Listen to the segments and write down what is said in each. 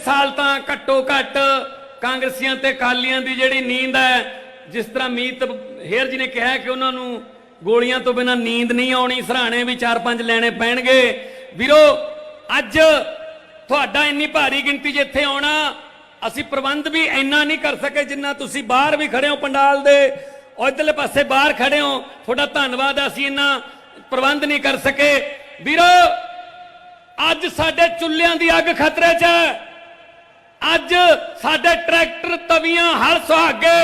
साल तो घट्टो घट कांग्रसियां ते अकालियां दी जिहड़ी नींद है, जिस तरह मीत हेर जी ने कहा कि उन्होंने गोलियां तो बिना नींद नहीं आनी, सराहने भी 4-5 लैने पैणगे। वीरो अज तुहाडा इन्नी भारी गिनती च इत्थे आउणा, असी प्रबंध भी इन्ना नहीं कर सके जिन्ना तुसी बाहर भी खड़े हो पंडाल दे, इधरले पासे बाहर खड़े हो, तुहाडा धन्नवाद। असी इन्ना प्रबंध नहीं कर सके। वीरो अज साडे चुल्लियां दी अग खतरे च है, अज साडे ट्रैक्टर तवियां हल सुहागे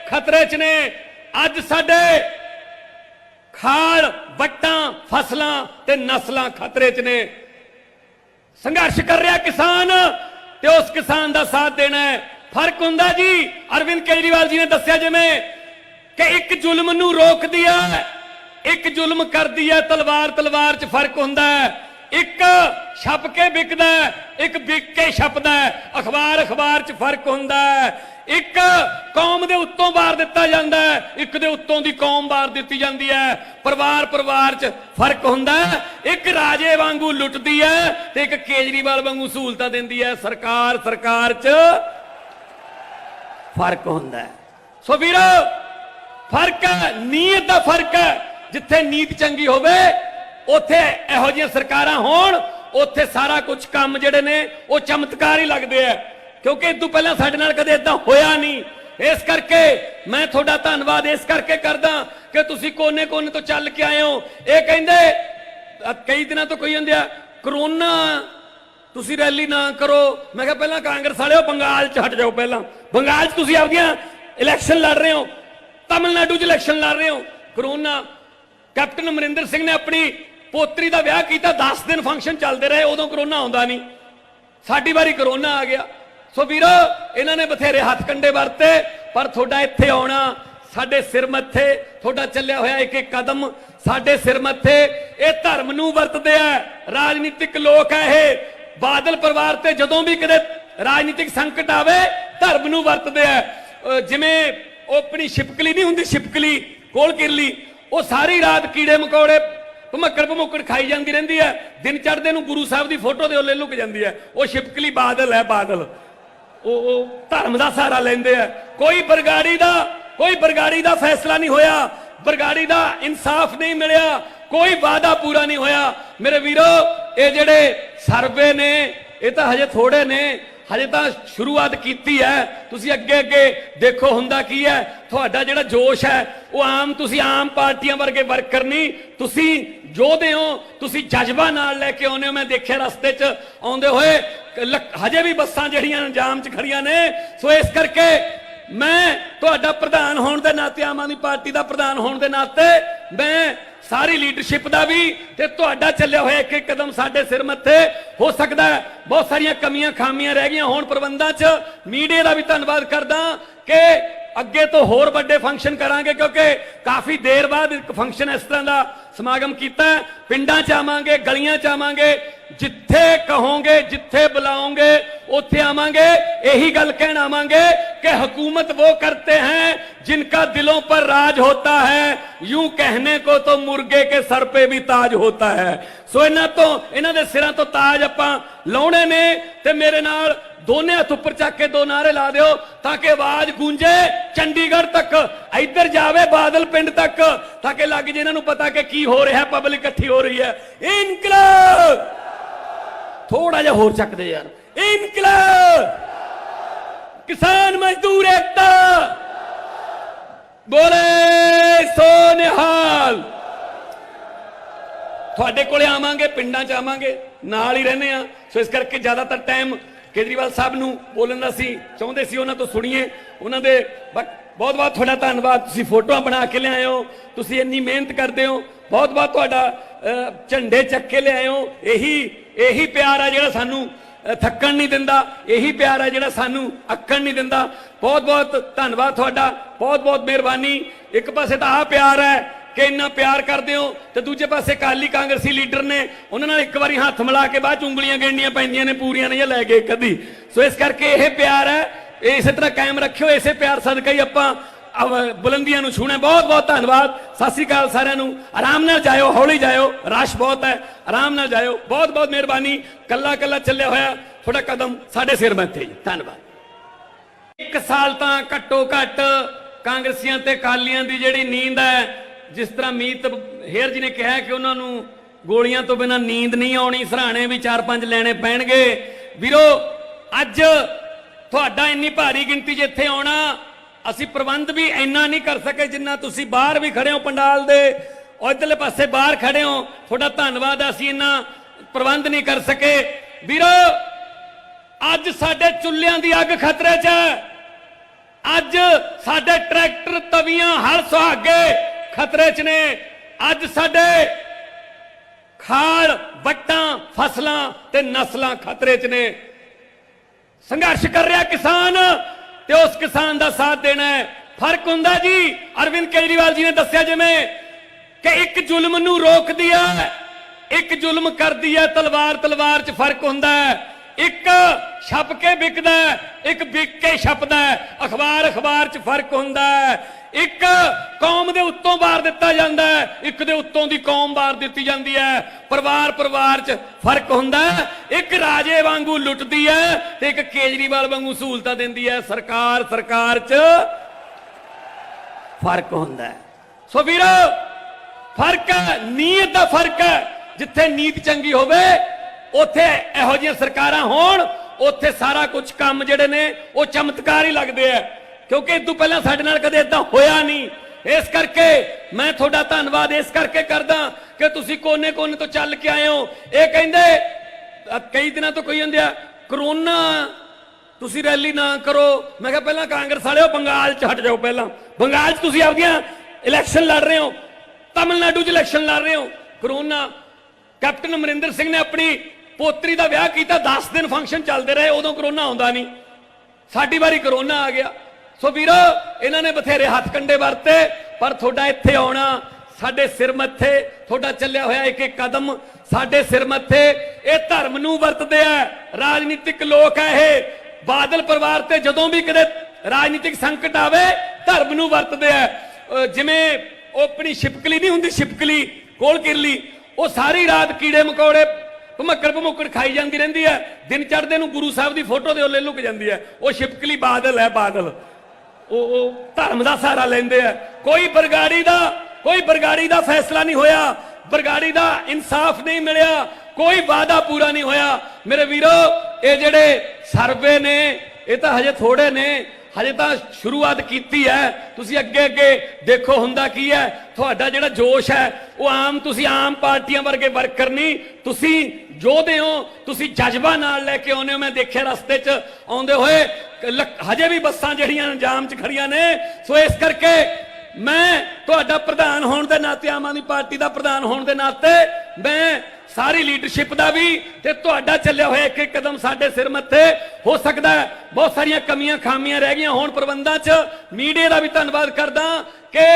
खतरे च ने, अज साडे खाल वट्टां फसलां ते नस्लां खतरे च ने। संघर्ष कर रहा किसान ते उस किसान का साथ देना है। फर्क हुंदा जी, अरविंद केजरीवाल जी ने दस्सिया जिवें कि एक जुल्म नूं रोक दिया, एक जुल्म कर दिया तलवार तलवार च फर्क हुंदा है। एक छप के बिकदा है, एक बिक के छपदा है। अखबार अखबार च फर्क हुंदा है। एक कौम दे उत्तों वार दिता जाता है, एक दे उत्तों दी कौम वार दी जाती है। परिवार परिवार च फर्क हुंदा है। एक राजे वांगू लुटदी है ते एक केजरीवाल वांगू सहूलतां दिंदी है। सरकार सरकार च फर्क हुंदा है। सो वीरो फर्क है, नीयत दा फर्क है। जिथे नीयत चंगी होवे उत्थे इहो जिहियां सरकारां होण, उत्थे सारा कुछ काम जिहड़े ने वो चमत्कार ही लगदे है, क्योंकि इस तों पहलां साडे नाल कदे इदां होया नहीं। इस करके मैं तुहाडा धन्नवाद इस करके करदा कि तुसीं कोने कोने तो चल के आए हो। ये कहिंदे कई दिनों तो कोई हुंदे आ करोना तुसीं रैली ना करो। मैं कहा पहलां कांग्रेस वाले बंगाल च हट जाओ, पहलां बंगाल च तुसीं आपदियां इलैक्शन लड़ रहे हो, तमिलनाडु च इलैक्शन लड़ रहे हो। करोना कैप्टन अमरिंदर सिंह ने अपनी पोतरी का विआह किया, 10 दिन फंक्शन चलते रहे, उदों करोना आउंदा नहीं। साडी वारी करोना आ गया। सो वीरो इन्होंने बथेरे हथ कंडे वरते, पर थोड़ा इत्थे आउणा साडे सिर मत्थे, थोड़ा चलिया होया एक एक कदम साडे सिर मत्थे। ये धर्म नूं वरतदे आ, राजनीतिक लोक है ये। बादल परिवार ते जदों भी कदे राजनीतिक संकट आवे धर्म नूं वरतदे आ। जिवें वो अपनी छिपकली नहीं हुंदी, छिपकली कोल किरली, वो सारी रात कीड़े मकोड़े भमक्कड़ भमुक्कड़ खाई जाती रहिंदी है, दिन चढ़दे नूं गुरु साहब की फोटो दे ओले लुक जाती है। वो छिपकली बादल है, बादल वो धर्म का सहारा लेंदे है। कोई बरगाड़ी दा फैसला नहीं होया, बरगाड़ी दा इंसाफ नहीं मिलिया, कोई वादा पूरा नहीं होया। मेरे वीरो ये जिहड़े सर्वे ने ये तो हजे थोड़े ने, हजे तो शुरुआत की है। तुसी अगे अगे देखो हुंदा की है। तुहाडा जिहड़ा जोश है वो तुसी आम पार्टियां वर्गे वर्कर नहीं, तुसी जोधे हो, तुसी जज्बा नाल लैके आउंदे हो। मैं देखिया रस्ते च आउंदे होए हजे भी बसां जिहड़ियां जाम च खड़ियां ने। सो इस करके मैं तुहाडा प्रधान होने के नाते, आम आदमी पार्टी का प्रधान होने के नाते मैं सारी लीडरशिप का भी ते तुहाडा चलिया होया एक एक कदम साडे सिर मत्थे। हो सकता है बहुत सारिया कमियां खामियां रह गईयां होण प्रबंधां च। मीडिया का भी धन्नवाद करदा कि अगे तो होर बड़े फंक्शन करांगे, क्योंकि काफी देर बाद एक फंक्शन इस तरह का समागम किया। पिंडां च आवांगे, गलियां च आवांगे, जिथे कहोगे जिथे बुलाओगे उत्थे आवांगे। यही गल कहना आवांगे कि हुकूमत वो करते हैं जिनका दिलों पर राज होता है, यूं कहने को तो मुर्गे के सर पे भी ताज होता है। सो इन्हां दे सिरां तो ताज आपां लाउणे ने ते मेरे नाल दोने हथ उपर चक के 2 नारे ला दिओ ताकि आवाज गूंजे चंडीगढ़ तक, इधर जावे बादल पिंड तक, ताकि लग जे इन्हां नूं पता कि की हो रहा है, पब्लिक इकट्ठी हो रही है। इनकलाब थोड़ा जा होर चक दे यार। इनकलाब किसान मजदूर एकता बोले सो निहाल। थोड़े कोले आवांगे, पिंडां च आवांगे, नाल ही रहने आ। सो इस करके ज्यादातर टाइम केजरीवाल साहब नूं बोलण दा सी चाहुंदे सी, उन्हां तो सुणीए। उन्हां दे बहुत बहुत थोड़ा धन्नवाद। तुसीं फोटोआं बना के लिआए हो, तुसीं इन्नी मेहनत करते हो, बहुत बहुत तुहाडा झंडे चक के लिआए हो। यही प्यार है जिहड़ा सानूं थक्कण नहीं दिंदा, यही प्यार है जिहड़ा सानूं अक्कण नहीं दिंदा। बहुत बहुत धन्नवाद तुहाडा, बहुत बहुत मेहरबानी। एक पासे तो आ प्यार है कि इन्ना प्यार करते हो, तो दूजे पासे अकाली कांग्रेसी लीडर ने उन्होंने एक बार हाथ मिला के बाद उंगलियां गिणनियां पैंदियां ने, पूरियां नहीं लै गए कदी। सो इस करके यह प्यार है, इस तरह कायम रखियो। इसे प्यार सदका ही आपां बुलंदियां नूं छूणे। बहुत बहुत धन्नवाद। सत श्री अकाल सारिआं नूं। आराम नाल जाओ, हौली जाओ, रश बहुत है, आराम नाल जाओ। बहुत बहुत मेहरबानी। कल्ला कल्ला चलिया होया ਤੁਹਾਡਾ ਕਦਮ ਸਾਡੇ ਸਿਰ ਮੱਥੇ ਜੀ। ਧੰਨਵਾਦ। 1 ਸਾਲ ਤਾਂ ਘੱਟੋ ਘੱਟ ਕਾਂਗਰਸੀਆਂ ਤੇ ਅਕਾਲੀਆਂ ਦੀ ਜਿਹੜੀ ਨੀਂਦ ਹੈ, ਜਿਸ ਤਰ੍ਹਾਂ ਮੀਤ ਹੇਅਰ ਜੀ ਨੇ ਕਿਹਾ ਕਿ ਉਹਨਾਂ ਨੂੰ ਗੋਲੀਆਂ ਤੋਂ ਬਿਨਾਂ ਨੀਂਦ ਨਹੀਂ ਆਉਣੀ, ਸਰਾਣੇ ਵੀ 4-5 ਲੈਣੇ ਪੈਣਗੇ। ਵੀਰੋ ਅੱਜ ਤੁਹਾਡਾ ਇੰਨੀ ਭਾਰੀ ਗਿਣਤੀ 'ਚ ਇੱਥੇ ਆਉਣਾ, ਅਸੀਂ ਪ੍ਰਬੰਧ ਵੀ ਇੰਨਾ ਨਹੀਂ ਕਰ ਸਕੇ ਜਿੰਨਾ ਤੁਸੀਂ ਬਾਹਰ ਵੀ ਖੜੇ ਹੋ ਪੰਡਾਲ ਦੇ, ਇਧਰਲੇ ਪਾਸੇ ਬਾਹਰ ਖੜੇ ਹੋ, ਤੁਹਾਡਾ ਧੰਨਵਾਦ। ਅਸੀਂ ਇੰਨਾ ਪ੍ਰਬੰਧ ਨਹੀਂ ਕਰ ਸਕੇ। ਵੀਰੋ ਅੱਜ ਸਾਡੇ ਚੁੱਲ੍ਹਿਆਂ ਦੀ ਅੱਗ ਖਤਰੇ 'ਚ ਹੈ, ਅੱਜ ਸਾਡੇ ਟਰੈਕਟਰ ਤਵੀਆਂ ਹਲ ਸੁਹਾਗੇ ਖਤਰੇ 'ਚ ਨੇ, ਅੱਜ ਸਾਡੇ ਖਾਲ ਵੱਟਾਂ ਫਸਲਾਂ ਤੇ ਨਸਲਾਂ ਖਤਰੇ 'ਚ ਨੇ। ਸੰਘਰਸ਼ ਕਰ ਰਿਹਾ ਕਿਸਾਨ ਤੇ ਉਸ ਕਿਸਾਨ ਦਾ ਸਾਥ ਦੇਣਾ ਹੈ। ਫਰਕ ਹੁੰਦਾ ਜੀ, ਅਰਵਿੰਦ ਕੇਜਰੀਵਾਲ ਜੀ ਨੇ ਦੱਸਿਆ ਜਿਵੇਂ ਕਿ ਇੱਕ ਜ਼ੁਲਮ ਨੂੰ ਰੋਕਦੀ ਹੈ, ਇੱਕ ਜ਼ੁਲਮ ਕਰਦੀ ਹੈ ਤਲਵਾਰ, ਤਲਵਾਰ 'ਚ ਫਰਕ ਹੁੰਦਾ ਹੈ। ਇੱਕ ਛਪ ਕੇ ਵਿਕਦਾ, ਇੱਕ ਵਿਕ ਕੇ ਛਪਦਾ, ਅਖਬਾਰ ਅਖਬਾਰ 'ਚ ਫਰਕ ਹੁੰਦਾ ਹੈ। ਇੱਕ ਕੌਮ ਦੇ ਉੱਤੋਂ ਵਾਰ ਦਿੱਤਾ ਜਾਂਦਾ ਹੈ, ਇੱਕ ਦੇ ਉੱਤੋਂ ਦੀ ਕੌਮ ਵਾਰ ਦਿੱਤੀ ਜਾਂਦੀ ਹੈ। ਪਰਿਵਾਰ ਪਰਿਵਾਰ 'ਚ ਫਰਕ ਹੁੰਦਾ ਹੈ। ਇੱਕ ਰਾਜੇ ਵਾਂਗੂ ਲੁੱਟਦੀ ਹੈ ਤੇ ਇੱਕ ਕੇਜਰੀਵਾਲ ਵਾਂਗੂ ਸਹੂਲਤਾਂ ਦਿੰਦੀ ਹੈ। ਸਰਕਾਰ ਸਰਕਾਰ 'ਚ ਫਰਕ ਹੁੰਦਾ ਹੈ। ਸੋ ਵੀਰੋ ਫਰਕ ਹੈ, ਨੀਅਤ ਦਾ ਫਰਕ ਹੈ। ਜਿੱਥੇ ਨੀਤ ਚੰਗੀ ਹੋਵੇ ਉੱਥੇ ਇਹੋ ਜਿਹੀਆਂ ਸਰਕਾਰਾਂ ਹੋਣ, ਉੱਥੇ ਸਾਰਾ ਕੁਝ ਕੰਮ ਜਿਹੜੇ ਨੇ ਉਹ ਚਮਤਕਾਰ ਹੀ ਲੱਗਦੇ ਆ, ਕਿਉਂਕਿ ਇਸ ਤੋਂ ਪਹਿਲਾਂ ਸਾਡੇ ਨਾਲ ਕਦੇ ਇਦਾਂ ਹੋਇਆ ਨਹੀਂ। ਇਸ ਕਰਕੇ ਮੈਂ ਤੁਹਾਡਾ ਧੰਨਵਾਦ ਇਸ ਕਰਕੇ ਕਰਦਾ ਕਿ ਤੁਸੀਂ ਕੋਨੇ ਕੋਨੇ ਤੋਂ ਚੱਲ ਕੇ ਆਏ ਹੋ। ਇਹ ਕਹਿੰਦੇ ਕਈ ਦਿਨਾਂ ਤੋਂ ਕਹੀ ਜਾਂਦੇ ਆ ਕਰੋਨਾ ਤੁਸੀਂ ਰੈਲੀ ਨਾ ਕਰੋ। ਮੈਂ ਕਿਹਾ ਪਹਿਲਾਂ ਕਾਂਗਰਸ ਵਾਲਿਓ ਬੰਗਾਲ 'ਚ ਹਟ ਜਾਓ, ਪਹਿਲਾਂ ਬੰਗਾਲ 'ਚ ਤੁਸੀਂ ਆਪਦੀਆਂ ਇਲੈਕਸ਼ਨ ਲੜ ਰਹੇ ਹੋ, ਤਮਿਲਨਾਡੂ 'ਚ ਇਲੈਕਸ਼ਨ ਲੜ ਰਹੇ ਹੋ। ਕਰੋਨਾ ਕੈਪਟਨ ਅਮਰਿੰਦਰ ਸਿੰਘ ਨੇ ਆਪਣੀ ਪੋਤਰੀ ਦਾ ਵਿਆਹ ਕੀਤਾ, 10 ਦਿਨ ਫੰਕਸ਼ਨ ਚੱਲਦੇ ਰਹੇ, ਉਦੋਂ ਕਰੋਨਾ ਆਉਂਦਾ ਨਹੀਂ। ਸਾਡੀ ਵਾਰੀ ਕਰੋਨਾ ਆ ਗਿਆ। ਸੋ ਵੀਰੋ ਇਹਨਾਂ ਨੇ ਬਥੇਰੇ ਹੱਥ ਕੰਡੇ ਵਰਤੇ, ਪਰ ਤੁਹਾਡਾ ਇੱਥੇ ਆਉਣਾ ਸਾਡੇ ਸਿਰ ਮੱਥੇ, ਤੁਹਾਡਾ ਚੱਲਿਆ ਹੋਇਆ ਇੱਕ ਇੱਕ ਕਦਮ ਸਾਡੇ ਸਿਰ ਮੱਥੇ। ਇਹ ਧਰਮ ਨੂੰ ਵਰਤਦੇ ਆ, ਰਾਜਨੀਤਿਕ ਲੋਕ ਆ ਇਹ। ਬਾਦਲ ਪਰਿਵਾਰ ਤੇ ਜਦੋਂ ਵੀ ਕਦੇ ਰਾਜਨੀਤਿਕ ਸੰਕਟ ਆਵੇ ਧਰਮ ਨੂੰ ਵਰਤਦੇ ਆ। ਜਿਵੇਂ ਉਹ ਆਪਣੀ ਛਿਪਕਲੀ ਨਹੀਂ ਹੁੰਦੀ, ਛਿਪਕਲੀ ਕੋਲ ਕਿਰਲੀ, ਉਹ ਸਾਰੀ ਰਾਤ ਕੀੜੇ ਮਕੌੜੇ ਭਮੱਕੜ ਖਾਈ ਜਾਂਦੀ ਰਹਿੰਦੀ ਹੈ, ਦਿਨ ਚੜ੍ਹਦੇ ਨੂੰ ਗੁਰੂ ਸਾਹਿਬ ਦੀ ਫੋਟੋ ਦੇ ਉੱਲੇ ਲੁਕ ਜਾਂਦੀ ਹੈ। ਉਹ ਛਿਪਕਲੀ ਬਾਦਲ ਹੈ, ਬਾਦਲ। ਉਹ ਧਰਮ ਦਾ ਸਹਾਰਾ ਲੈਂਦੇ ਆ। ਕੋਈ ਬਰਗਾੜੀ ਦਾ ਫੈਸਲਾ ਨਹੀਂ ਹੋਇਆ, ਬਰਗਾੜੀ ਦਾ ਇਨਸਾਫ ਨਹੀਂ ਮਿਲਿਆ, ਕੋਈ ਵਾਅਦਾ ਪੂਰਾ ਨਹੀਂ ਹੋਇਆ। ਮੇਰੇ ਵੀਰੋ ਇਹ ਜਿਹੜੇ ਸਰਵੇ ਨੇ ਇਹ ਤਾਂ ਹਜੇ ਥੋੜੇ ਨੇ, ਹਜੇ ਤਾਂ ਸ਼ੁਰੂਆਤ ਕੀਤੀ ਹੈ। ਤੁਸੀਂ ਅੱਗੇ ਅੱਗੇ ਦੇਖੋ ਹੁੰਦਾ ਕੀ ਹੈ। ਤੁਹਾਡਾ ਜਿਹੜਾ ਜੋਸ਼ ਹੈ ਉਹ ਤੁਸੀਂ ਆਮ ਪਾਰਟੀਆਂ ਵਰਗੇ ਵਰਕਰ ਨਹੀਂ, ਤੁਸੀਂ ਯੋਧੇ ਹੋ, ਤੁਸੀਂ ਜਜ਼ਬਾ ਨਾਲ ਲੈ ਕੇ ਆਉਂਦੇ ਹੋ। ਮੈਂ ਦੇਖਿਆ ਰਸਤੇ 'ਚ ਆਉਂਦੇ ਹੋਏ ਹਜੇ ਵੀ ਬੱਸਾਂ ਜਿਹੜੀਆਂ ਜਾਮ 'ਚ ਖੜੀਆਂ ਨੇ। ਸੋ ਇਸ ਕਰਕੇ ਮੈਂ ਤੁਹਾਡਾ ਪ੍ਰਧਾਨ ਹੋਣ ਦੇ ਨਾਤੇ, ਆਮ ਆਦਮੀ ਪਾਰਟੀ ਦਾ ਪ੍ਰਧਾਨ ਹੋਣ ਦੇ ਨਾਤੇ, ਮੈਂ ਸਾਰੀ ਲੀਡਰਸ਼ਿਪ ਦਾ ਵੀ ਤੇ ਤੁਹਾਡਾ ਚੱਲਿਆ ਹੋਇਆ ਇੱਕ ਇੱਕ ਕਦਮ ਸਾਡੇ ਸਿਰ ਮੱਥੇ। ਹੋ ਸਕਦਾ ਹੈ ਬਹੁਤ ਸਾਰੀਆਂ ਕਮੀਆਂ ਖਾਮੀਆਂ ਰਹਿ ਗਈਆਂ ਹੋਣ ਪ੍ਰਬੰਧਾਂ 'ਚ। ਮੀਡੀਆ ਦਾ ਵੀ ਧੰਨਵਾਦ ਕਰਦਾ ਕਿ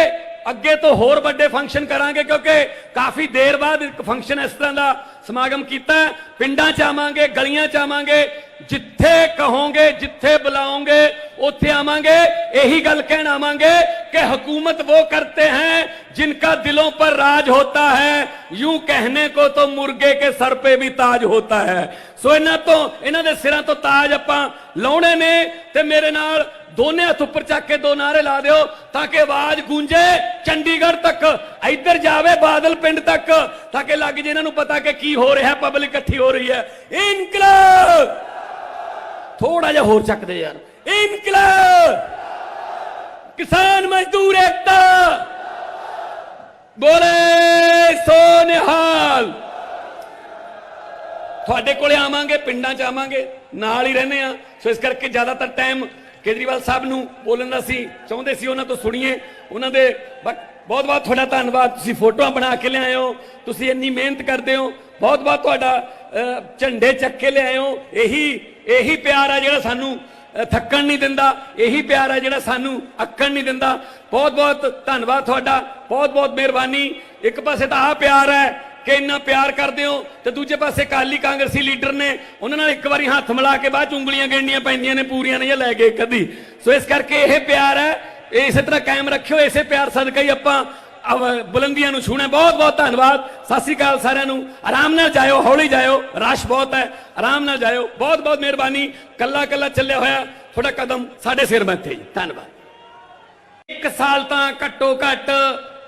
ਅੱਗੇ ਤੋਂ ਹੋਰ ਵੱਡੇ ਫੰਕਸ਼ਨ ਕਰਾਂਗੇ, ਕਿਉਂਕਿ ਕਾਫੀ ਦੇਰ ਬਾਅਦ ਇੱਕ ਫੰਕਸ਼ਨ ਇਸ ਤਰ੍ਹਾਂ ਦਾ ਸਮਾਗਮ ਕੀਤਾ। ਪਿੰਡਾਂ 'ਚ ਆਵਾਂਗੇ, ਗਲੀਆਂ 'ਚ ਆਵਾਂਗੇ, ਜਿੱਥੇ ਕਹੋਗੇ, ਜਿੱਥੇ ਬੁਲਾਓਗੇ ਉੱਥੇ ਆਵਾਂਗੇ। यही गल कहना आवांगे कि हुकूमत वो करते हैं जिनका दिलों पर राज होता है, यूं कहने को तो मुर्गे के सर पे भी ताज होता है। सो इन्हां दे सिरां तो ताज आपां लाउणे ने ते मेरे नाल दोने हथ उपर चक के दो नारे ला दिओ ताकि आवाज गूंजे चंडीगढ़ तक, इधर जावे बादल पिंड तक, ताकि लग जे इन्हां नूं पता कि की हो रहा है, पब्लिक इकट्ठी हो रही है। इनकलाब थोड़ा जिहा होर चक दे यार, इनकलाब किसान मजदूर एकता, बोले सो निहाल। थोड़े कोले आवांगे, पिंडां च आवांगे, नाल ही रहने आ। सो इस करके ज्यादातर टाइम केजरीवाल साहब नूं बोलण दा सी चाहुंदे सी, उन्हां तों सुणीए। उन्हां दे बहुत बहुत तुहाडा धन्नवाद, तुसीं फोटोआं बना के लिआए हो, तुसीं इन्नी मेहनत करदे हो, बहुत बहुत तुहाडा झंडे चक के लिआए हो। यही प्यार है जिहड़ा सानूं थक्कण नहीं दिंदा, यही प्यार है जिहड़ा सानूं अक्कण नहीं दिंदा। बहुत बहुत धन्नवाद तुहाडा, बहुत बहुत मेहरबानी। एक पासे तां आ प्यार है कि इन्ना प्यार करते हो, तो दूजे पासे अकाली कांग्रेसी लीडर ने उन्होंने एक बार हाथ मिला के बाद उंगलियां गिणनियां पैंदियां ने, पूरियां नहीं लै गए कदी। सो इस करके यह प्यार है, इस तरह कायम रखियो। इसे प्यार सदका ही आपां बुलंदियां नूं छूना। बहुत बहुत धन्यवाद। सत श्री अकाल सारिआं नूं। आराम नाल जाओ, हौली जाओ, रश बहुत है, आराम नाल जाओ। बहुत बहुत मेहरबानी। कला कला चलिया होया थोड़ा कदम साडे सिर मत्थे। धन्यवाद। एक साल तां घट्टो घट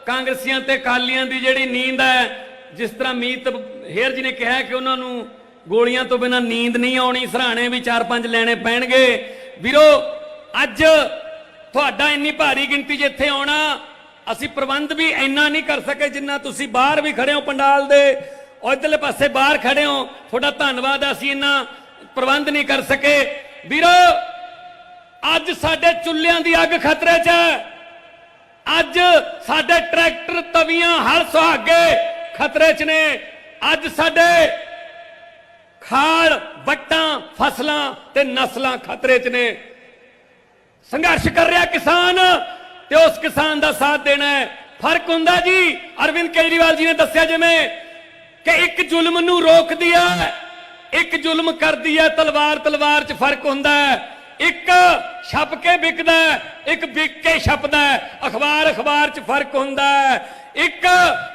कांग्रसियां ते अकालियां दी जिहड़ी नींद है, जिस तरह मीत हेर जी ने कहा कि उन्हां नूं गोलियां तो बिना नींद नहीं आउणी, सराहणे भी 4-5 लैणे पैणगे। वीरो अज तुहाडा इन्नी भारी गिणती जिथे आउणा, ਅਸੀਂ प्रबंध भी इन्ना नहीं कर सके जिन्ना तुसी बाहर भी खड़े हो पंडाल दे, इधरले पासे बाहर खड़े हो, थोड़ा धन्यवाद। असीं इन्ना प्रबंध नहीं कर सके। वीरो अज साडे चुल्लियां दी अग खतरे च है, अज साडे ट्रैक्टर तवियां हल सुहागे खतरे च ने, अज साडे खाल वट्टां फसलां ते नस्लां खतरे च ने। संघर्ष कर रहा किसान ते उस किसान का साथ देना है। फर्क हुंदा जी, अरविंद केजरीवाल जी ने दस्सिया जिवें कि एक जुल्म नूं रोक दिया, एक जुल्म कर दिया तलवार तलवार च फर्क हुंदा है। एक छप के बिकदा है, एक बिक के छपदा है। अखबार अखबार च फर्क हुंदा है। एक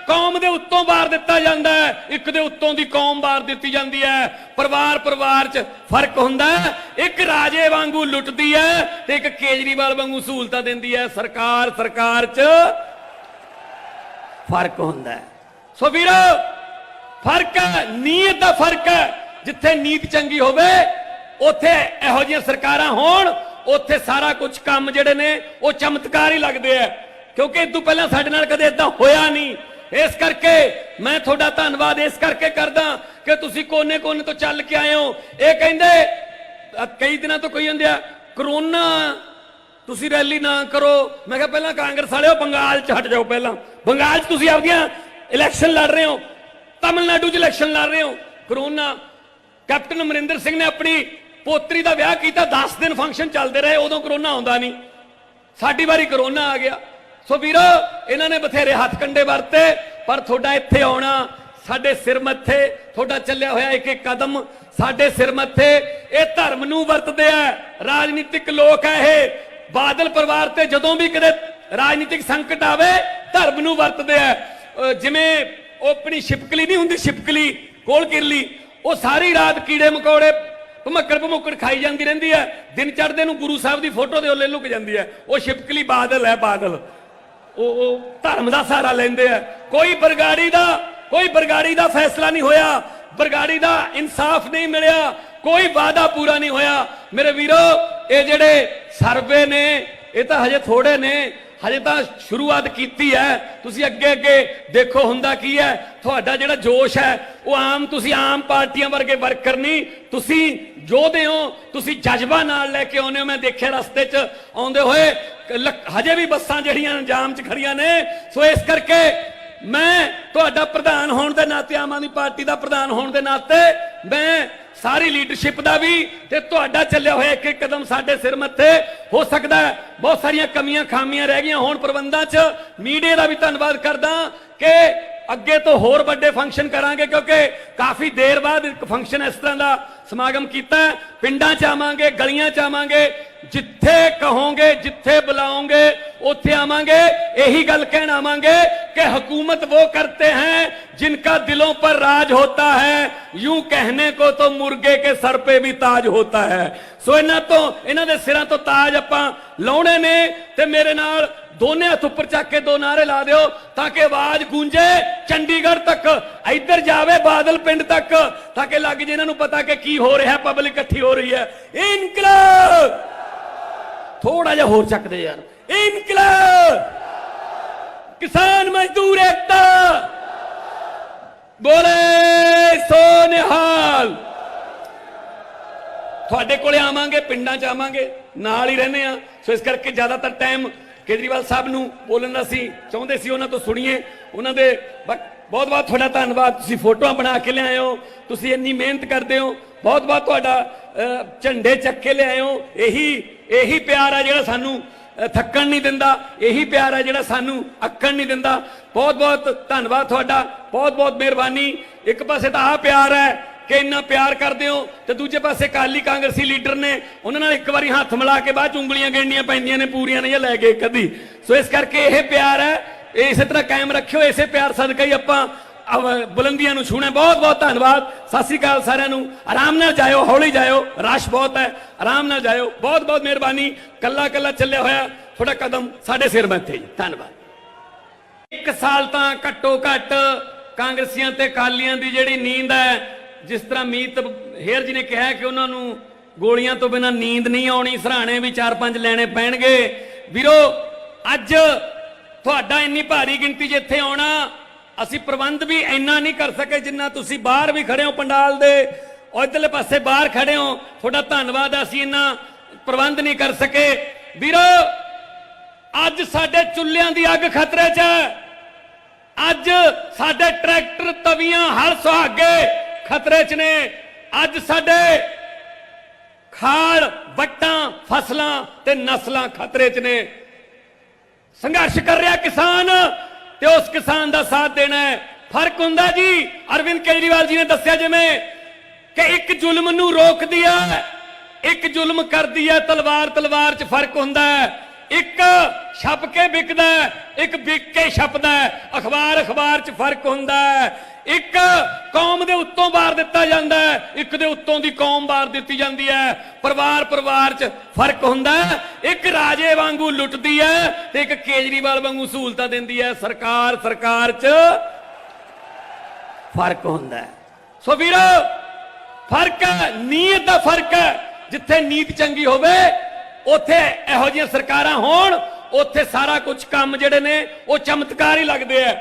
कौम दे उत्तों वार दिता जाता है, एक दे उत्तों दी कौम वार दी जाती है। परिवार परिवार च फर्क हुंदा है। एक राजे वांगू लुटदी है ते एक केजरीवाल वांगू सहूलतां दिंदी है। सरकार सरकार च फर्क हुंदा है। सो वीरो फर्क है, नीयत दा फर्क है। जिथे नीत चंगी होवे उत्थे इहो जिहियां सरकारां होण, उत्थे सारा कुछ काम जिहड़े ने वो चमत्कार ही लगदे है, क्योंकि इस तों पहलां साडे नाल कदे इदां होया नहीं। इस करके मैं थोड़ा धन्नवाद इस करके करदा कि तुसीं कोने कोने तो चल के आए हो। ये कहिंदे कई दिनों तो कही जांदे आ करोना तुसीं रैली ना करो। मैं कहा पहलां कांग्रेस वाले बंगाल च हट जाओ, पहलां बंगाल च तुसीं आपदियां इलैक्शन लड़ रहे हो, तमिलनाडु च इलैक्शन लड़ रहे हो। करोना कैप्टन अमरिंदर सिंह ने अपनी पोतरी का विआह किया, 10 दिन फंक्शन चलते रहे, उदों करोना आउंदा नहीं। साडी वारी करोना आ गया। सो वीरो इन्होंने बथेरे हथ कंडे वरते, पर थोड़ा इत्थे आउणा साडे सिर मत्थे, थोड़ा चलिया होया एक एक कदम साडे सिर मत्थे। ये धर्म नूं वरतदे आ, राजनीतिक लोक है ये। बादल परिवार ते जदों भी कदे राजनीतिक संकट आवे धर्म नूं वरतदे आ। जिवें वो अपनी छिपकली नहीं हुंदी, छिपकली कोल किरली, वो सारी रात कीड़े मकोड़े भमक्कड़ भमुक्कड़ खाई जाती रहती है। दिन चढ़ते नूं गुरु साहब की फोटो दे ओले लुक जाती है। वो छिपकली बादल है, बादल वो धर्म का सहारा लेंदे है। कोई बरगाड़ी दा फैसला नहीं होया, बरगाड़ी दा इंसाफ नहीं मिलिया, कोई वादा पूरा नहीं होया। मेरे वीरो ये जेडे सर्वे ने ये तो हजे थोड़े ने, हजे तो शुरुआत की है। तुसी अगे अगे देखो हुंदा की है। तुहाडा जिहड़ा जोश है वो तुसी आम पार्टियां वर्गे वर्कर नहीं, तुसी जोधे हो, तुसी जज्बा नाल लैके आउंदे हो। मैं देखिया रस्ते च आउंदे होए हजे भी बसां जिहड़ियां जाम च खड़ियां ने। सो इस करके मैं तुहाडा प्रधान होने के नाते, आम आदमी पार्टी का प्रधान होने के नाते मैं सारी लीडरशिप का भी ते तुहाडा चलिया होया एक एक कदम साडे सिर मत्थे। हो सकता है बहुत सारिया कमियां खामियां रह गई होण प्रबंधां च। मीडिया का भी धन्नवाद करदा कि अगे तो होर बड़े फंक्शन करांगे, क्योंकि काफी देर बाद एक फंक्शन इस तरह का समागम किया। पिंडां च आवांगे, गलियां च आवांगे, जिथे कहोगे जिथे बुलाओगे उत्थे आवांगे। यही गल कहना आवांगे कि हुकूमत वो करते हैं जिनका दिलों पर राज होता है, यूं कहने को तो मुर्गे के सर पे भी ताज होता है। सो इन्हां दे सिरां तो ताज आपां लाउणे ने ते मेरे नाल दोने हथ उपर चक के दो नारे ला दिओ ताकि आवाज गूंजे चंडीगढ़ तक, इधर जावे बादल पिंड तक, ताकि लग जे इन्हां नूं पता कि की हो रहा है, पब्लिक इकट्ठी हो रही है। इनकलाब थोड़ा जा होर चक दे यार। इनकलाब किसान मजदूर एकता बोले सो निहाल। थोड़े कोले आवांगे, पिंडां च आवांगे, नाल ही रहने आ। सो इस करके ज्यादातर टाइम केजरीवाल साहब नूं बोलण दा सी चाहुंदे सी, उन्हां तो सुणीए। उन्हां दे बहुत बहुत थोड़ा धन्नवाद। तुसीं फोटोआं बना के लिआए हो, तुसीं इन्नी मेहनत करदे हो, बहुत बहुत तुहाडा झंडे चक के लिआए हो। यही प्यार है जिहड़ा सानूं थक्कण नहीं दिंदा, यही प्यार है जिहड़ा सानूं अक्कण नहीं दिंदा। बहुत बहुत धन्नवाद तुहाडा, बहुत बहुत मेहरबानी। एक पासे तां आह प्यार है कि इन्ना प्यार करते हो, तो दूजे पासे अकाली कांग्रेसी लीडर ने उन्होंने एक बार हाथ मिला के बाद उंगलियां गिणनियां पैंदियां ने, पूरियां नहीं लै गए कदी। सो इस करके यह प्यार है ਇਸੇ ਤਰ੍ਹਾਂ ਕਾਇਮ ਰੱਖਿਓ। ਇਸੇ ਪਿਆਰ ਸਦਕਾ ਹੀ ਆਪਾਂ बुलंदियां नूं छूना। बहुत बहुत धन्यवाद। सत श्री अकाल सारिआं नूं। आराम नाल जाओ, हौली जाओ, रश बहुत है, आराम नाल जाओ। बहुत बहुत मेहरबानी। कला कला चलिया होया थोड़ा कदम साडे सिर मत्थे। धन्यवाद। एक साल तां घट्टो घट कांग्रेसियां ते अकालियां दी जिहड़ी नींद है, जिस तरह मीत हेर जी ने कहा कि उन्हां नूं गोलियां तो बिना नींद नहीं आउणी, सराहणे भी 4-5 लैणे पैणगे। वीरो अज तुहाडा इन्नी भारी गिनती च इत्थे आउणा, ਅਸੀਂ ਪ੍ਰਬੰਧ ਵੀ ਇੰਨਾ ਨਹੀਂ ਕਰ ਸਕੇ ਜਿੰਨਾ ਤੁਸੀਂ ਬਾਹਰ ਵੀ ਖੜੇ ਹੋ ਪੰਡਾਲ ਦੇ, ਇਧਰਲੇ ਪਾਸੇ ਬਾਹਰ ਖੜੇ ਹੋ। ਤੁਹਾਡਾ ਧੰਨਵਾਦ। ਅਸੀਂ ਇੰਨਾ ਪ੍ਰਬੰਧ ਨਹੀਂ ਕਰ ਸਕੇ। ਵੀਰੋ ਅੱਜ ਸਾਡੇ ਚੁੱਲ੍ਹਿਆਂ ਦੀ ਅੱਗ ਖਤਰੇ 'ਚ ਹੈ। ਅੱਜ ਸਾਡੇ ਟਰੈਕਟਰ, ਤਵੀਆਂ, ਹਲ ਸੁਹਾਗੇ ਖਤਰੇ 'ਚ ਨੇ। ਅੱਜ ਸਾਡੇ ਖਾਲ, ਵੱਟਾਂ, ਫਸਲਾਂ ਤੇ ਨਸਲਾਂ ਖਤਰੇ 'ਚ ਨੇ। ਸੰਘਰਸ਼ ਕਰ ਰਿਹਾ ਕਿਸਾਨ ਤੇ उस किसान का साथ देना है। फर्क हुंदा जी, अरविंद केजरीवाल जी ने दस्सिया जिवें कि एक जुल्म नूं रोक दिया, एक जुल्म कर दिया तलवार तलवार च फर्क हुंदा है। एक छप के बिकदा है, एक बिक के छपदा है। अखबार अखबार च फर्क हुंदा है। एक कौम दे उत्तों बार दिता जांदा है, एक दे उत्तों दी कौम बार दित्ती जांदी है। परिवार परिवार च फर्क हुंदा है। एक राजे वांगू लुटदी है ते एक केजरीवाल वांगू सहूलतां दिंदी है। सरकार सरकार च फर्क हुंदा है। सो वीरो फर्क है, नीयत दा फर्क है। जिथे नीत चंगी होवे उत्थे इहो जिहियां सरकारां होण, उत्थे सारा कुछ काम जिहड़े ने वो चमत्कार ही लगदे है,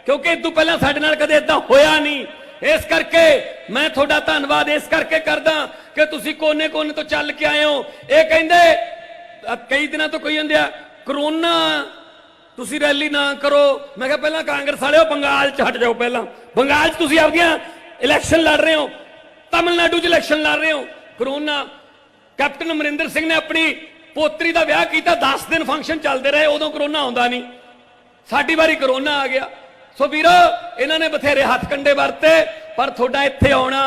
क्योंकि इस तों पहलां साडे नाल कदे इदां होया नहीं। इस करके मैं तुहाडा धन्नवाद इस करके करदा कि तुसीं कोने कोने तो चल के आए हो। ये कहिंदे कई दिनां तो कही जांदे आ करोना तुसीं रैली ना करो। मैं कहा पहलां कांग्रेस वाले बंगाल च हट जाओ। पहलां बंगाल च तुसीं आपदियां इलैक्शन लड़ रहे हो, तमिलनाडु च इलैक्शन लड़ रहे हो। करोना कैप्टन अमरिंदर सिंह ने अपनी पोतरी का विआह किया, 10 दिन फंक्शन चलते रहे, उदों करोना आउंदा नहीं। साडी वारी करोना आ गया। सो वीरो इन्हां ने बथेरे हथ कंडे वरते, पर थोड़ा इत्थे आउणा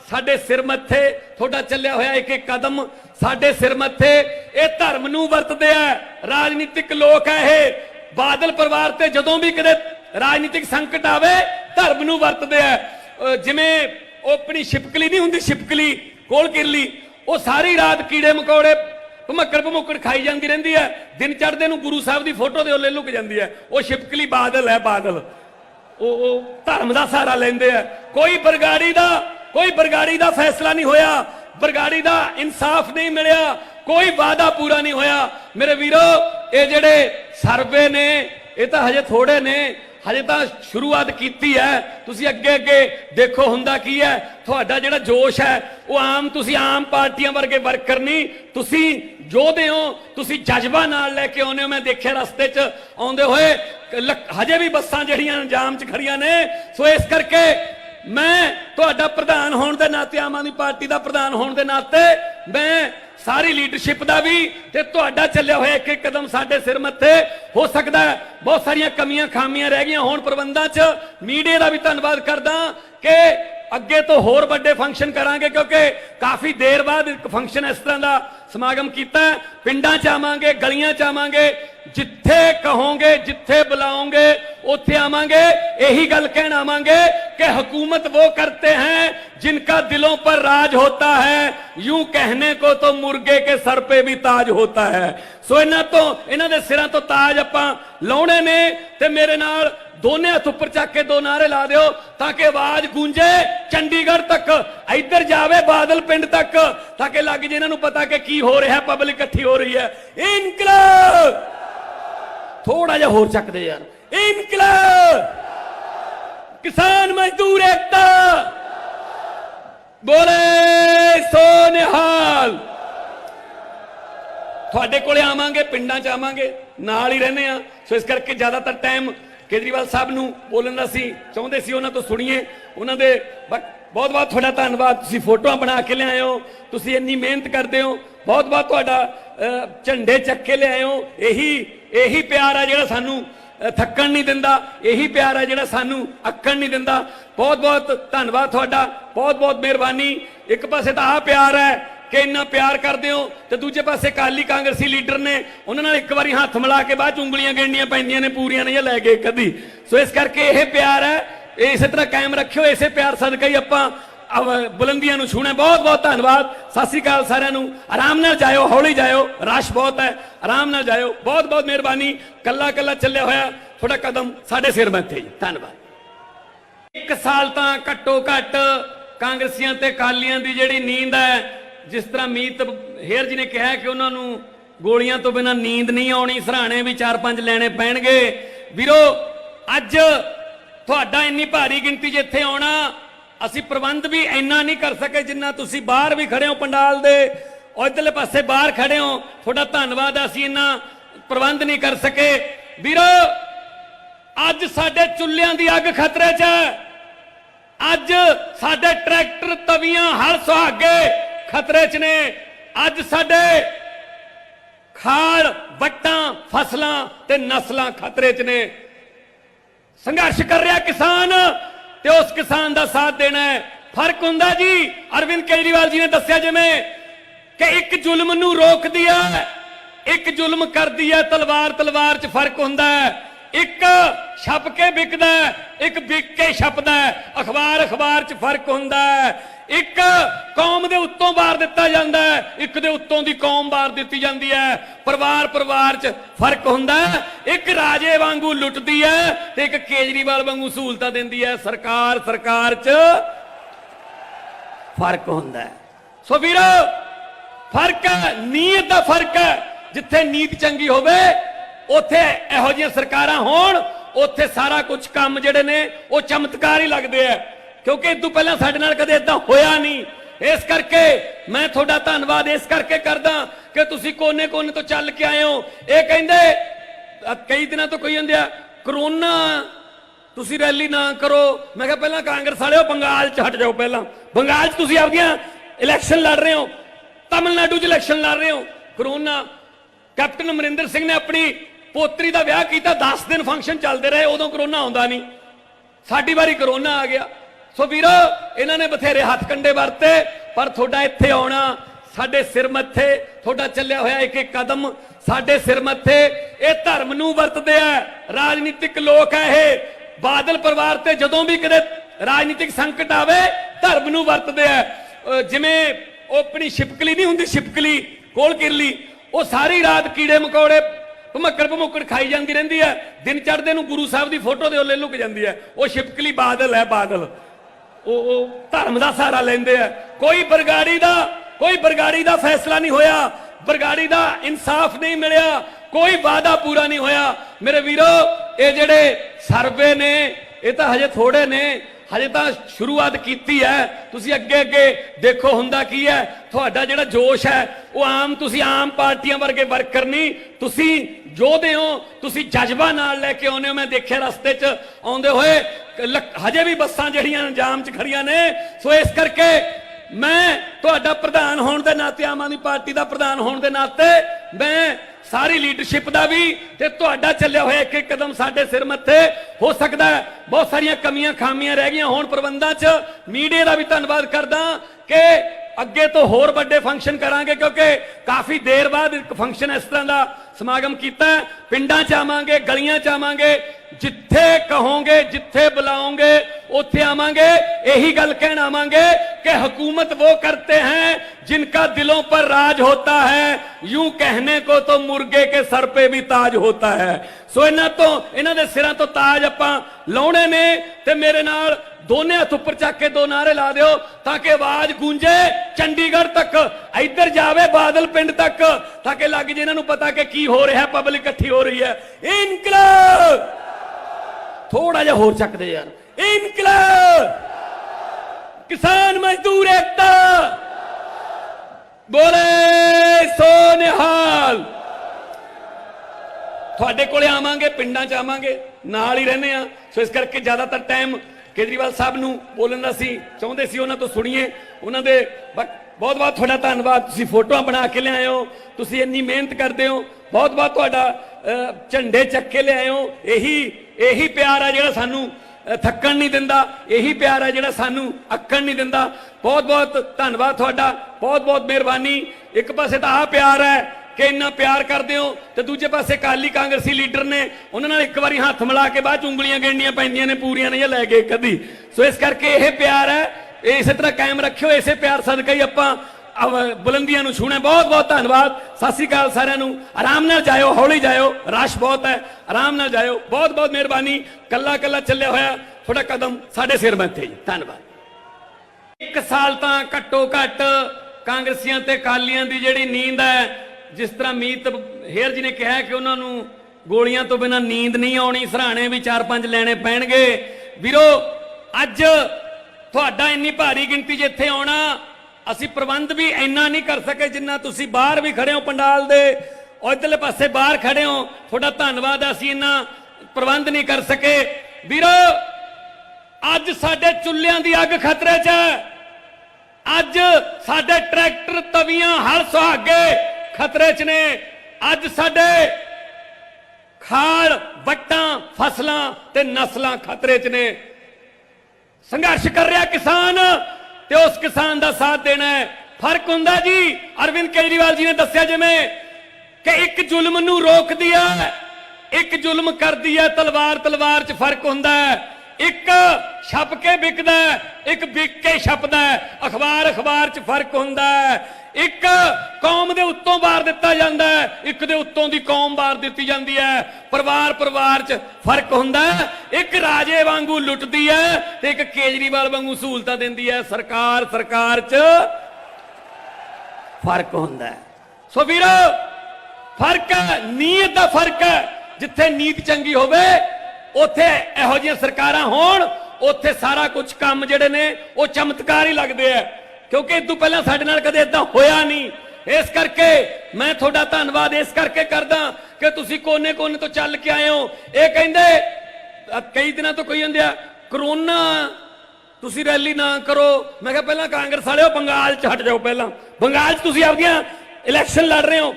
साडे सिर मत्थे। थोड़ा चलिया होया एक एक कदम साडे सिर मत्थे। ये धर्म नूं वरतदे आ, राजनीतिक लोक है ये। बादल परिवार ते जदों भी कदे राजनीतिक संकट आवे धर्म नूं वरतदे आ। जिवें वो अपनी छिपकली नहीं हुंदी, छिपकली कोल किरली, वो सारी रात कीड़े मकोड़े भमक्कड़ भमुक्कड़ खाई जाती रही है। दिन चढ़ते गुरु साहब की फोटो दे ओले लुक जाती है। वो छिपकली बादल है, बादल वो धर्म का सहारा लेंदे है। कोई बरगाड़ी का फैसला नहीं होया, बरगाड़ी का इंसाफ नहीं मिलया, कोई वादा पूरा नहीं होया। मेरे वीरो ये जेडे सर्वे ने ये तो हजे थोड़े ने, हजे तो शुरुआत की है। तुसी अगे अगे देखो हुंदा की है। तुहाडा जिहड़ा जोश है वो तुसी आम पार्टियां वर्गे वर्कर नहीं, तुसी जोधे हो, तुसी जज्बा नाल लैके आउंदे हो। मैं देखिया रस्ते च आउंदे होए हजे भी बसां जिहड़ियां जाम च खड़ियां ने। सो इस करके मैं तुहाडा प्रधान होने के नाते, आम आदमी पार्टी का प्रधान होने के नाते, मैं सारी लीडरशिप का भी ते तुहाडा चलिया होया एक एक कदम साडे सिर मत्थे। हो सकता है बहुत सारियां कमियां खामियां रह गईयां होण प्रबंधां च। मीडिया का भी धन्नवाद करदा कि अगे तो होर वड्डे फंक्शन करांगे, क्योंकि काफी देर बाद एक फंक्शन इस तरह का समागम किया। पिंडां च आवांगे, गलियां च आवांगे, जिथे कहोगे जिथे बुलाओगे उत्थे आवांगे। यही गल कहना आवांगे कि हुकूमत वो करते हैं जिनका दिलों पर राज होता है, यूं कहने को तो मुर्गे के सर पे भी ताज होता है। सो इन्हां दे सिरां तो ताज आपां लाउणे ने। ते मेरे नाल दोने हथ उपर चक के 2 नारे ला दिओ ताकि आवाज गूंजे चंडीगढ़ तक, इधर जावे बादल पिंड तक, ताकि लग जे इन्हां नूं पता कि की हो रहा है, पब्लिक इकट्ठी हो रही है। इनकलाब थोड़ा जा होर चक दे यार। इनकलाब, किसान मजदूर एकता, बोले सो निहाल। थोड़े कोले आवांगे, पिंडां च आवांगे, नाल ही रहने आ। सो इस करके ज्यादातर टाइम केजरीवाल साहब नूं बोलण दा सी चाहुंदे सी, उन्हां तो सुणीए। उन्हां दे बहुत बहुत थोड़ा धन्नवाद। तुसीं फोटोआं बना के लिआए हो, तुसीं इन्नी मेहनत करदे हो, बहुत बहुत तुहाडा झंडे चक के लिआए हो। यही प्यार है जिहड़ा सानूं थक्कण नहीं दिंदा, यही प्यार है जिहड़ा सानूं अक्कण नहीं दिंदा। बहुत बहुत धन्नवाद तुहाडा, बहुत बहुत मेहरबानी। एक पासे तां आ प्यार है कि इन्ना प्यार करते हो तो दूजे पासे अकाली कांग्रेसी लीडर ने उन्होंने एक बार हाथ मिला के बाद उंगलियां गिणनियां पैंदियां ने पूरियां नहीं लै गए कदी। सो इस करके यह प्यार है इस तरह कायम रखियो। इसे प्यार सदका ही आपां बुलंदियां नूं छूणे। बहुत बहुत धन्यवाद। सत श्री अकाल सारिआं नूं। आराम नाल जाओ, हौली जाओ, रश बहुत है, आराम नाल जाओ। बहुत बहुत मेहरबानी। कल्ला कल्ला चलिया होया थोड़ा कदम साडे सिर मत्थे। धन्यवाद। एक साल तो घट्टो घट कांग्रेसियां ते अकालियां दी जिहड़ी नींद है, जिस तरह मीत हेर जी ने कहा कि उन्होंने गोलियां तो बिना नींद नहीं आनी, सराहने भी 4-5 लैने पैणगे। वीरो अज तुहाडा इन्नी भारी गिनती जिथे आना, असी प्रबंध भी इन्ना नहीं कर सके जिन्ना तुसी बाहर भी खड़े हो पंडाल दे, इधरले पासे बाहर खड़े हो। थोड़ा धन्यवाद। असी इन्ना प्रबंध नहीं कर सके। वीरो अज साडे चुल्लियां दी अग खतरे च है। अज साडे ट्रैक्टर तवियां हल सुहागे खतरे च ने। अज साडे खाल वट्टां फसलां ते नस्लां खतरे च ने। संघर्ष कर रहा किसान ते उस किसान का साथ देना है। फर्क हुंदा जी, अरविंद केजरीवाल जी ने दस्सिया जिवें कि एक जुल्म नूं रोक दिया, एक जुल्म कर दिया तलवार तलवार च फर्क हुंदा है। एक छप के बिकदा है, एक बिक के छपदा है। अखबार अखबार च फर्क हुंदा है। एक कौम दे उत्तों वार दिता जांदा है, एक दे उत्तों दी कौम वार दित्ती जांदी है। परिवार परिवार च फर्क हुंदा है। एक राजे वांगू लुटदी है ते एक केजरीवाल वांगू सहूलतां दिंदी है। सरकार सरकार च फर्क हुंदा है। सो वीरो फर्क है, नीयत दा फर्क है। जिथे नीत चंगी होवे उत्थे इहो जिहियां सरकारां होण, उत्थे सारा कुछ काम जिहड़े ने वो चमत्कार ही लगदे आ, क्योंकि इस तों पहलां साडे नाल कदे इदां होया नहीं। इस करके मैं तुहाडा धन्नवाद इस करके करदा कि तुसीं कोने कोने तो चल के आए हो। ये कहिंदे कई दिनों तो कही जांदे आ करोना तुसीं रैली ना करो। मैं कहा पहलां कांग्रेस वाले बंगाल च हट जाओ। पहलां बंगाल च तुसीं आपदियां इलैक्शन लड़ रहे हो, तमिलनाडु च इलैक्शन लड़ रहे हो। करोना कैप्टन अमरिंदर सिंह ने अपनी पोतरी का विआह किया, 10 दिन फंक्शन चलते रहे, उदों करोना आउंदा नहीं। साडी वारी करोना आ गया। सो वीरो इन्होंने बथेरे हथ कंडे वरते, पर थोड़ा इत्थे आउणा साडे सिर मत्थे, थोड़ा चलिया होया एक एक कदम साडे सिर मत्थे। ये धर्म नूं वरतदे आ, राजनीतिक लोक है ये। बादल परिवार ते जदों भी कदे राजनीतिक संकट आवे धर्म नूं वरतदे आ। जिवें अपनी छिपकली नहीं हुंदी, छिपकली कोल किरली, वो सारी रात कीड़े मकोड़े भमक्कड़ भमुक्कड़ खाई जाती रहिंदी है। दिन चढ़दे नूं गुरु साहब की फोटो दे ओले लुक जाती है। वो छिपकली बादल है, बादल वो धर्म का सहारा लेंदे है। कोई बरगाड़ी दा फैसला नहीं होया, बरगाड़ी दा इंसाफ नहीं मिलिया, कोई वादा पूरा नहीं होया। मेरे वीरो ये जेड़े सर्वे ने ये तो हजे थोड़े ने, हजे तो शुरुआत की है। तुसी अगे अगे देखो हुंदा की है। तुहाडा जिहड़ा जोश है वो तुसी आम पार्टियां वर्गे वर्कर नहीं, तुसी जोधे हो, तुसी जज्बा नाल लैके आउंदे हो। मैं देखिया रस्ते च आउंदे होए हजे भी बसां जिहड़ियां जाम च खड़ियां ने। सो इस करके मैं तुहाडा प्रधान होने के नाते, आम आदमी पार्टी का प्रधान होने के नाते मैं सारी लीडरशिप का भी ते तुहाडा चलिया होया एक एक कदम साडे सिर मत्थे। हो सकता है बहुत सारिया कमियां खामियां रह गई होण प्रबंधां च। मीडिया का भी धन्नवाद करदा कि अगे तो होर बड़े फंक्शन करांगे, क्योंकि काफी देर बाद एक फंक्शन इस तरह का समागम किया है। पिंडां च आवांगे, गलियां च आवांगे, जिथे कहोगे जिथे बुलाओगे उत्थे आवांगे। यही गल कहना आवांगे कि हुकूमत वो करते हैं जिनका दिलों पर राज होता है, यूं कहने को तो मुर्गे के सर पे भी ताज होता है। सो इन्हां दे सिरां तो ताज आपां लाउणे ने ते मेरे नाल दोने हथ उपर चक के 2 नारे ला दिओ ताकि आवाज गूंजे चंडीगढ़ तक, इधर जावे बादल पिंड तक, ताकि लग जे इन्हां नूं पता कि की हो रहा है, पब्लिक इकट्ठी हो रही है। इनकलाब थोड़ा जा होर चक दे यार। इनकलाब किसान मजदूर एकता बोले सो निहाल। थोड़े कोले आवांगे, पिंडां च आवांगे, नाल ही रहने आ। सो इस करके ज्यादातर टाइम केजरीवाल साहब नूं बोलण दा सी चाहुंदे सी, उन्हां तो सुणीए। उन्हां दे बहुत बहुत तुहाडा धन्नवाद। तुसीं फोटोआं बना के लिआए हो, तुसीं इन्नी मेहनत करदे हो, बहुत बहुत तुहाडा झंडे चक के लिआए हो। यही प्यार है जिहड़ा सानूं थक्कण नहीं दिंदा। यही प्यार है जिहड़ा सानू अक्कण नहीं दिंदा। बहुत बहुत धन्नवाद तुहाडा, बहुत बहुत मेहरबानी। एक पासे तो आ प्यार है कि इन्ना प्यार करते हो, तो दूजे पासे अकाली कांग्रेसी लीडर ने उन्होंने एक बार हाथ मिला के बाद उंगलियां गिणनियां पैंदियां ने, पूरियां नहीं लै गए कदी। सो इस करके यह प्यार है, इस तरह कायम रखियो। इसे प्यार सदका ही आपां बुलंदियां नूं छूणे। बहुत बहुत धन्नवाद। सत श्री अकाल सारिआं नूं। आराम नाल जाओ, हौली जाओ, रश बहुत है, आराम नाल जाओ। बहुत बहुत मेहरबानी। कला कला चलिया होया थोड़ा कदम साडे सिर मत्थे। धन्नवाद। एक साल तां घट्टो घट कांग्रेसियां ते अकालियां दी जिहड़ी नींद है, जिस तरह मीत हेर जी ने कहा कि उन्होंने गोलियां तो बिना नींद नहीं आनी, सराहने भी 4-5 लैने पैणगे। वीरो अज तुहाडा इन्नी भारी गिनती च इत्थे आउणा, असी प्रबंध भी इन्ना नहीं कर सके जिन्ना तुसी बाहर भी खड़े हो पंडाल दे, और इधरले पासे बाहर खड़े हो। थोड़ा धन्नवाद। असी इन्ना प्रबंध नहीं कर सके। वीरो अज साडे चुल्लियां दी अग खतरे च है। अज साडे ट्रैक्टर, तवियां, हल सुहागे खतरे च ने। अज साडे खाल, वट्टां, फसलां ते नस्लां खतरे च ने। संघर्ष कर रहा किसान ते उस किसान का साथ देना है। फर्क हुंदा जी, अरविंद केजरीवाल जी ने दस्सिया जिवें कि एक जुल्म नूं रोक दिया, एक जुल्म कर दिया तलवार तलवार च फर्क हुंदा है। एक छप के बिकदा है, एक बिक के छपदा है। अखबार अखबार च फर्क हुंदा है। एक कौम दे उत्तों वार दिता जाता है, एक दे उत्तों दी कौम वार दी जाती है। परिवार परिवार च फर्क हुंदा है। एक राजे वांगू लुटदी है ते एक केजरीवाल वांगू सहूलतां दिंदी है। सरकार सरकार च फर्क हुंदा है। सो वीरो फर्क है, नीयत दा फर्क है। जिथे नीत चंगी होवे उत्थे इहो जिहियां सरकारां होण, उत्थे सारा कुछ काम जिहड़े ने वो चमत्कार ही लगदे है, क्योंकि इस तों पहलां साडे नाल कदे इदां होया नहीं। इस करके मैं तुहाडा धन्नवाद इस करके करदा कि तुसीं कोने कोने तो चल के आए हो। ये कहिंदे कई दिनों तो कही जांदे आ करोना तुसीं रैली ना करो। मैं कहा पहलां कांग्रेस वाले बंगाल च हट जाओ। पहलां बंगाल च तुसीं आपदियां इलैक्शन लड़ रहे हो,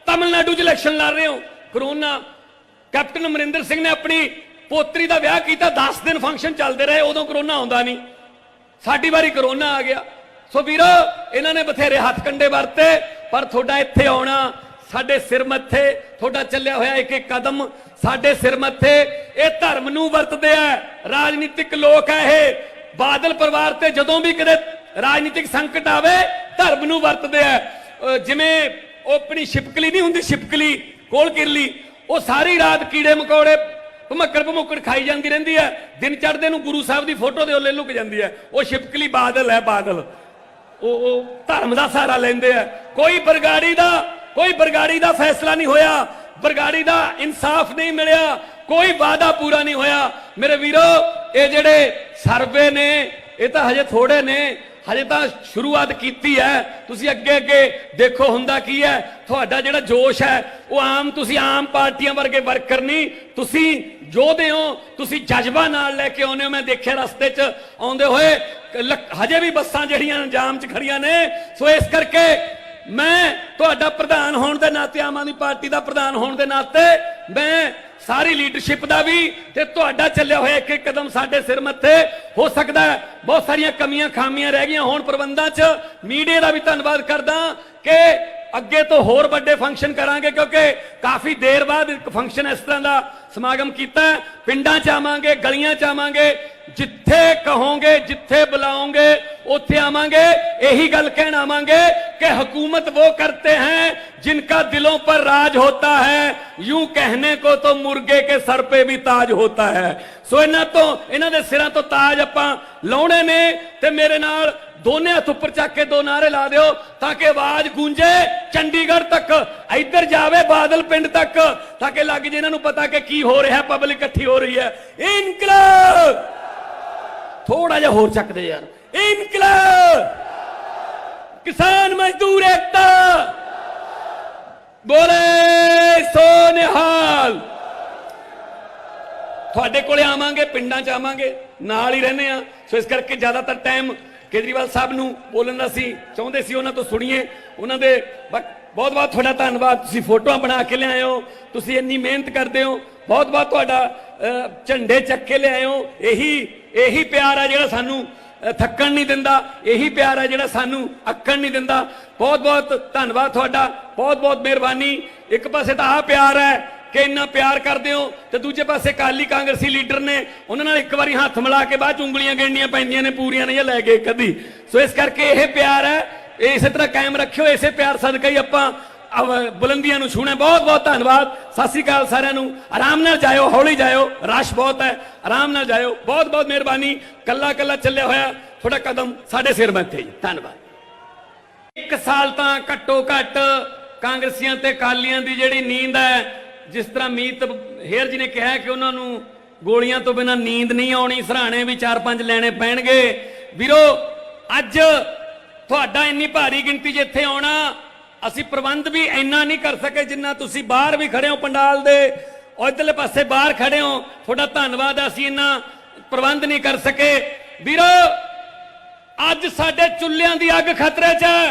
तमिलनाडु च इलैक्शन लड़ रहे हो। करोना कैप्टन अमरिंदर सिंह ने अपनी पोतरी का विआह किया, 10 दिन फंक्शन चलते रहे, उदों करोना आउंदा नहीं। साडी वारी करोना आ गया। सो वीरो इन्होंने बथेरे हथ कंडे वरते, पर थोड़ा इत्थे आउणा साडे सिर मत्थे। थोड़ा चलिया होया एक एक कदम साडे सिर मत्थे। ये धर्म नूं वरतदे आ, राजनीतिक लोक है ये। बादल परिवार ते जदों भी कदे राजनीतिक संकट आवे धर्म नूं वरतदे आ। जिवें वो अपनी छिपकली नहीं हुंदी, छिपकली कोल किरली, वो सारी रात कीड़े मकोड़े भमक्कड़ भमुक्कड़ खाई जाती रहिंदी है। दिन चढ़दे नूं गुरु साहब की फोटो दे ओले लुक जाती है। वो छिपकली बादल है, बादल वो धर्म का सहारा लेंदे है। कोई बरगाड़ी दा फैसला नहीं होया, बरगाड़ी दा इंसाफ नहीं मिलिया, कोई वादा पूरा नहीं होया। मेरे वीरो ये जेड़े सर्वे ने ये तो हजे थोड़े ने, हजे तो शुरुआत की है। तुसी अगे अगे देखो हुंदा की है। तुहाडा जिहड़ा जोश है वो तुसी आम पार्टियां वर्गे वर्कर नहीं, तुसी योधे हो, तुसी जज्बा नाल लैके आउंदे हो। मैं देखिया रस्ते च आउंदे होए हजे भी बसां जिहड़ियां जाम च खड़ियां ने। सो इस करके मैं तुहाडा प्रधान होने के नाते, आम आदमी पार्टी का प्रधान होने के नाते, मैं सारी लीडरशिप का भी ते तुहाडा चलिया होया एक एक कदम साडे सिर मत्थे। हो सकता है बहुत सारियां कमियां खामियां रह गईयां होण प्रबंधां च। मीडिया का भी धन्नवाद करदा कि अगे तो होर बड़े फंक्शन करांगे, क्योंकि काफी देर बाद एक फंक्शन इस तरह का समागम किया। पिंडां च आवांगे, गलियां च आवांगे, जिथे कहोगे जिथे बुलाओगे उत्थे आवांगे। यही गल कहना आवांगे कि हुकूमत वो करते हैं जिनका दिलों पर राज होता है, यूं कहने को तो मुर्गे के सर पे भी ताज होता है। सो इन्हां दे सिरां तो ताज आपां लाउणे ने। ते मेरे नाल दोने हथ उपर चक के 2 नारे ला दिओ ताकि आवाज गूंजे चंडीगढ़ तक, इधर जावे बादल पिंड तक, ताकि लग जे इन्हां नूं पता कि की हो रहा है, पब्लिक इकट्ठी हो रही है। इनकलाब थोड़ा जा होर चक दे यार। इनकलाब, किसान मजदूर एकता, बोले सो निहाल। थोड़े कोले आवांगे, पिंडां च आवांगे, नाल ही रहने आ। सो इस करके ज्यादातर टाइम केजरीवाल साहब नूं बोलण दा सी चाहुंदे सी, उन्हां तो सुणीए, उन्हां दे बहुत बहुत थोड़ा धन्यवाद। तुसीं फोटोआं बना के लिआए हो, तुसीं इन्नी मेहनत करते हो, बहुत बहुत तुहाडा झंडे चक के लिआए हो। यही प्यार है जिहड़ा सानू थक्कण नहीं दिंदा, यही प्यार है जिहड़ा सानू अक्कण नहीं दिंदा। बहुत बहुत धन्यवाद तुहाडा, बहुत बहुत मेहरबानी। एक पासे तो आ प्यार है कि इन्ना प्यार करते हो, तो दूजे पासे अकाली कांग्रेसी लीडर ने उन्होंने एक बार हाथ मिला के बाद उंगलियां गिणनियां पैंदियां ने, पूरियां नहीं लै गए कदी। सो इस करके यह प्यार है, इस तरह कायम रखियो। इसे प्यार सदका ही आपां बुलंदियां नूं छूणे। बहुत बहुत धन्यवाद। सत श्री अकाल सारिआं नूं। आराम नाल जाओ, हौली जाओ, रश बहुत है, आराम नाल जाओ। बहुत बहुत मेहरबानी। कल्ला कल्ला चलिया होया थोड़ा कदम साडे सिर मैं थे। धन्यवाद। 1 साल तां घट्टो घट कांग्रेसियां ते अकालियां दी जिहड़ी नींद है, जिस तरह मीत हेर जी ने कहा कि उन्होंने गोलियां तो बिना नींद नहीं आनी, सराहने भी 4-5 लैने पैणगे। वीरो अज तुहाडा इन्नी भारी गिनती जिथे आना, असी प्रबंध भी इन्ना नहीं कर सके जिन्ना तुसी बाहर भी खड़े हो पंडाल दे, इधरले पासे बाहर खड़े हो। थोड़ा धन्यवाद, असी इन्ना प्रबंध नहीं कर सके। वीरो अज साडे चुल्लियां दी अग खतरे च है,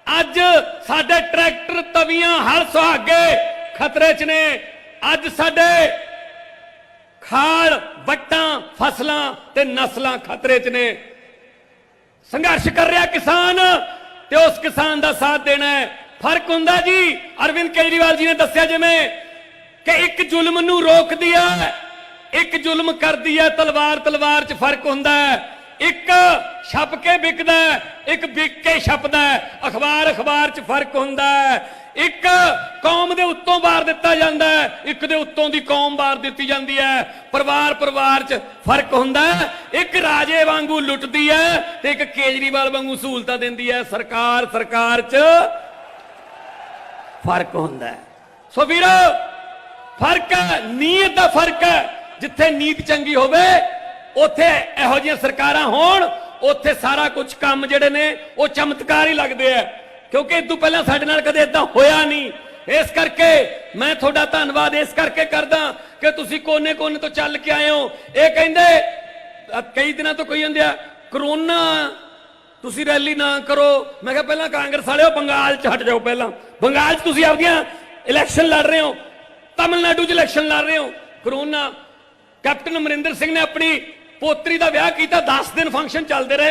अज साडे ट्रैक्टर तवियां हल सुहागे खतरे च ने, अज साडे खाल वट्टां फसलां ते नस्लां खतरे च ने। संघर्ष कर रहा किसान ते उस किसान का साथ देना है। फर्क हुंदा जी, अरविंद केजरीवाल जी ने दस्सिया जिवें कि एक जुल्म नूं रोक दिया, एक जुल्म कर दिया तलवार तलवार च फर्क हुंदा है। एक छप के बिकदा है, एक बिक के छपदा है। अखबार अखबार च फर्क हुंदा है। एक कौम दे उत्तों वार दिता जाता है, एक दे उत्तों दी कौम वार दी जाती है। परिवार परिवार च फर्क हुंदा है। एक राजे वांगू लुटदी है ते एक केजरीवाल वांगू सहूलतां दिंदी है। सरकार सरकार च फर्क हुंदा है। सो वीरो फर्क है, नीयत दा फर्क है। जिथे नीयत चंगी होवे उत्थे इहो जिहियां सरकारां होण, उत्थे सारा कुछ काम जिहड़े ने वो चमत्कार ही लगदे आ, क्योंकि इस तों पहलां साडे नाल कदे इदां होया नहीं। इस करके मैं तुहाडा धन्नवाद इस करके करदा कि तुसीं कोने कोने तो चल के आए हो। ये कहिंदे कई दिनों तो कही जांदे आ करोना तुसीं रैली ना करो। मैं कहा पहलां कांग्रेस वाले बंगाल च हट जाओ, पहलां बंगाल च तुसीं आपदियां इलैक्शन लड़ रहे हो, तमिलनाडु च इलैक्शन लड़ रहे हो। करोना कैप्टन अमरिंदर सिंह ने अपनी पोतरी का विआह किया, 10 दिन फंक्शन चलते रहे।